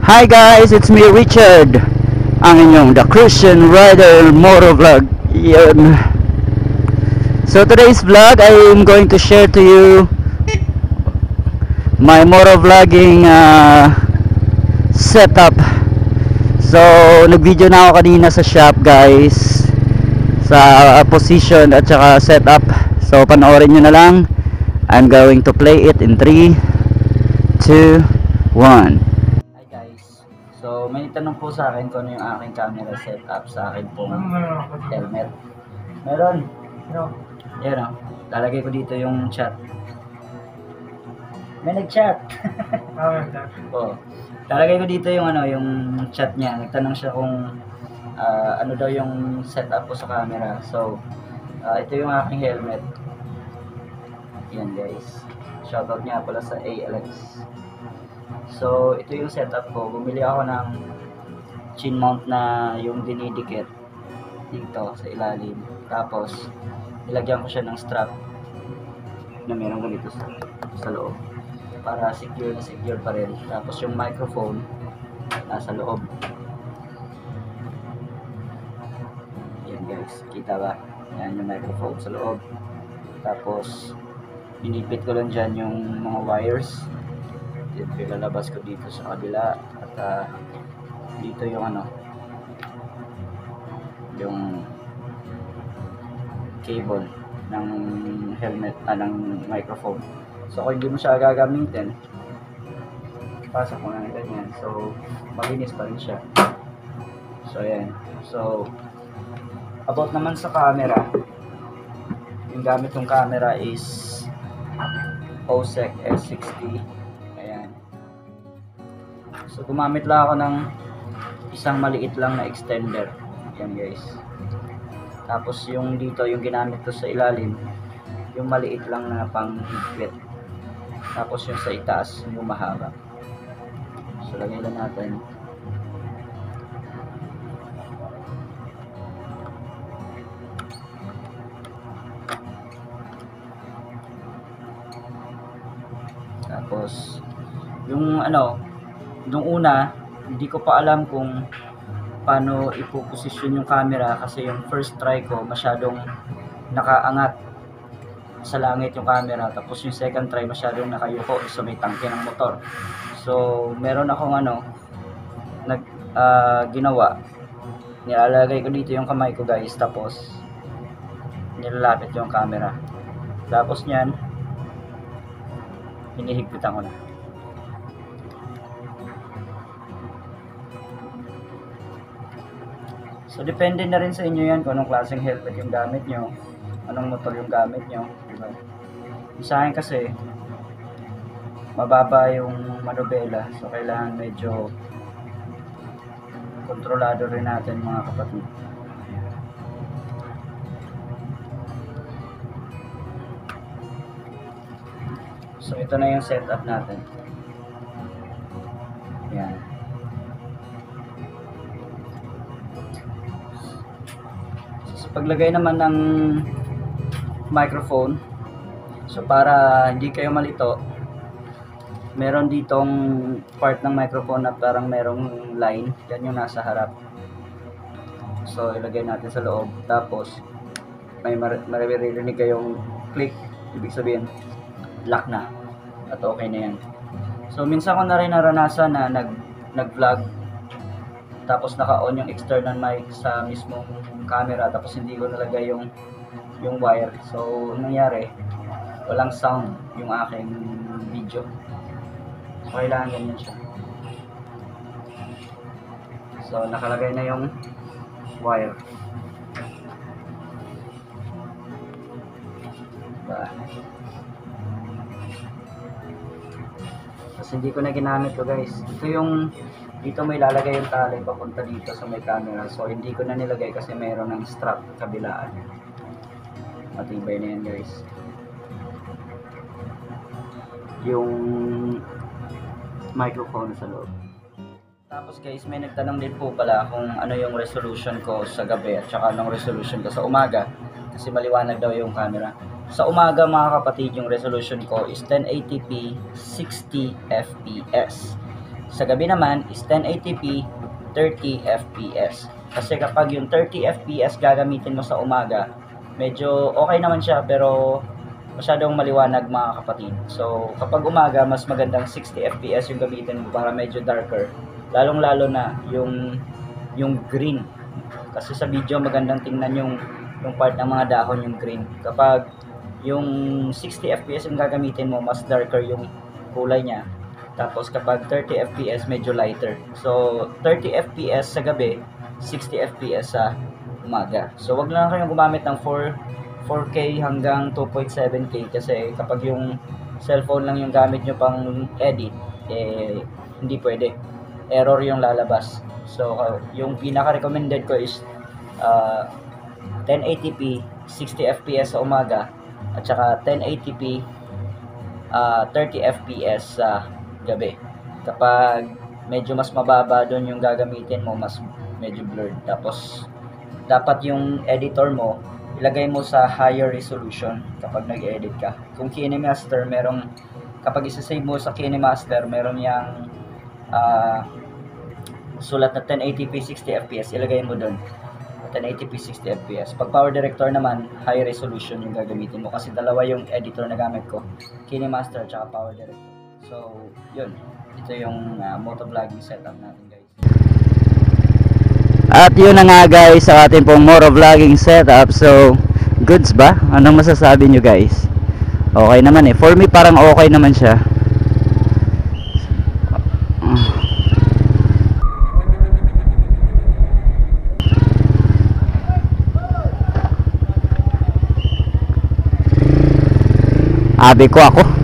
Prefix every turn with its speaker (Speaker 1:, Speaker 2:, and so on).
Speaker 1: Hi guys, it's me Richard, ang inyong The Christian Rider Motovlog. Yun. So today's vlog, I am going to share to you my motovlogging setup. So nag-video na ako kanina sa shop guys, sa position at saka setup. So panoorin nyo na lang. I'm going to play it in 3, 2, 1. So, may tanong po sa akin kung ano yung aking camera setup sa akin pong helmet. Meron. Yan o. Lalagay ko dito yung chat. May nag-chat. Oo. Lalagay ko dito yung yung chat niya. Nagtanong siya kung ano daw yung setup ko sa camera. So, ito yung aking helmet. Yan guys. Shoutout nga pala sa ALX. So, ito yung setup ko. Bumili ako ng chin mount na yung dinidikit dito sa ilalim. Tapos, nilagyan ko siya ng strap na meron ganito sa loob. Para secure na secure pa rin. Tapos, yung microphone nasa loob. Yan guys. Kita ba? Yan yung microphone sa loob. Tapos, inipit ko lang dyan yung mga wires. Ilalabas ko dito sa kabila at dito yung yung cable ng helmet ng microphone. So kung hindi mo siya gagamitin, pasok mo na ganyan, so malinis pa rin siya. So ayan. So about naman sa camera, yung gamit kong camera is OSEC S60. So gumamit lang ako ng isang maliit lang na extender. Yan guys. Tapos yung dito, yung ginamit ko sa ilalim, yung maliit lang na pang higpit. Tapos yung sa itaas, yung mahaba. So lagay lang natin. Tapos yung nung una, hindi ko pa alam kung paano ipoposisyon yung camera kasi yung first try ko masyadong nakaangat sa langit yung camera, tapos yung second try masyadong nakayuko sa may tangke ng motor. So meron akong ginawa, nilalagay ko dito yung kamay ko guys, tapos nilalapit yung camera, tapos nyan hinihigpitan ko na. So, depende na rin sa inyo yan kung anong klaseng helmet yung gamit nyo, anong motor yung gamit nyo. Diba? Sa akin kasi, mababa yung manobela. So, kailangan medyo kontrolado rin natin mga kapatid. So, ito na yung setup natin. Yan. Paglagay naman ng microphone, so para hindi kayo malito, meron ditong part ng microphone na parang merong line, yan yung nasa harap. So ilagay natin sa loob, tapos may maririnig kayong click, ibig sabihin lock na at okay na yan. So minsan ko na rin naranasan na nag-vlog tapos naka-on yung external mic sa mismong camera, tapos hindi ko nalagay yung wire. So nangyari, walang sound yung aking video. So kailangan ganyan siya. So nakalagay na yung wire. Diba? Tapos hindi ko na ginamit to guys. Ito yung dito may lalagay yung tali papunta dito sa may camera. So hindi ko na nilagay kasi mayroon ng strap kabilaan. Matibay na yan guys. Yung microphone sa loob. Tapos guys, may nagtanong din po pala kung ano yung resolution ko sa gabi at saka anong resolution ko sa umaga. Kasi maliwanag daw yung camera. Sa umaga mga kapatid, yung resolution ko is 1080p 60 fps. Sa gabi naman is 1080p 30 fps. Kasi kapag yung 30 fps gagamitin mo sa umaga, medyo okay naman siya pero masyadong maliwanag mga kapatid. So kapag umaga, mas magandang 60 fps yung gamitin mo para medyo darker. Lalong lalo na yung green. Kasi sa video magandang tingnan yung part ng mga dahon, yung green. Kapag yung 60 fps yung gagamitin mo, mas darker yung kulay niya. Tapos kapag 30 fps medyo lighter. So 30 fps sa gabi, 60 fps sa umaga. So wag lang kayong gumamit ng 4K hanggang 2.7K kasi kapag yung cellphone lang yung gamit nyo pang edit, hindi pwede. Error yung lalabas. So yung pinaka-recommended ko is 1080p 60 fps sa umaga at saka 1080p 30 fps sa gabi. Kapag medyo mas mababa doon yung gagamitin mo, mas medyo blurred. Tapos dapat yung editor mo ilagay mo sa higher resolution kapag nag-edit ka. Kung KineMaster, kapag isa-save mo sa KineMaster, meron yang sulat na 1080p 60 fps, ilagay mo doon 1080p 60 fps. Pag Power Director naman, high resolution yung gagamitin mo kasi dalawa yung editor na gamit ko, KineMaster at Power Director. So yun, ito yung motovlogging setup natin guys. At yun na nga guys sa ating pong motovlogging setup. So goods ba? Anong masasabi nyo guys? Okay naman for me parang okay naman siya. Abi ko ako.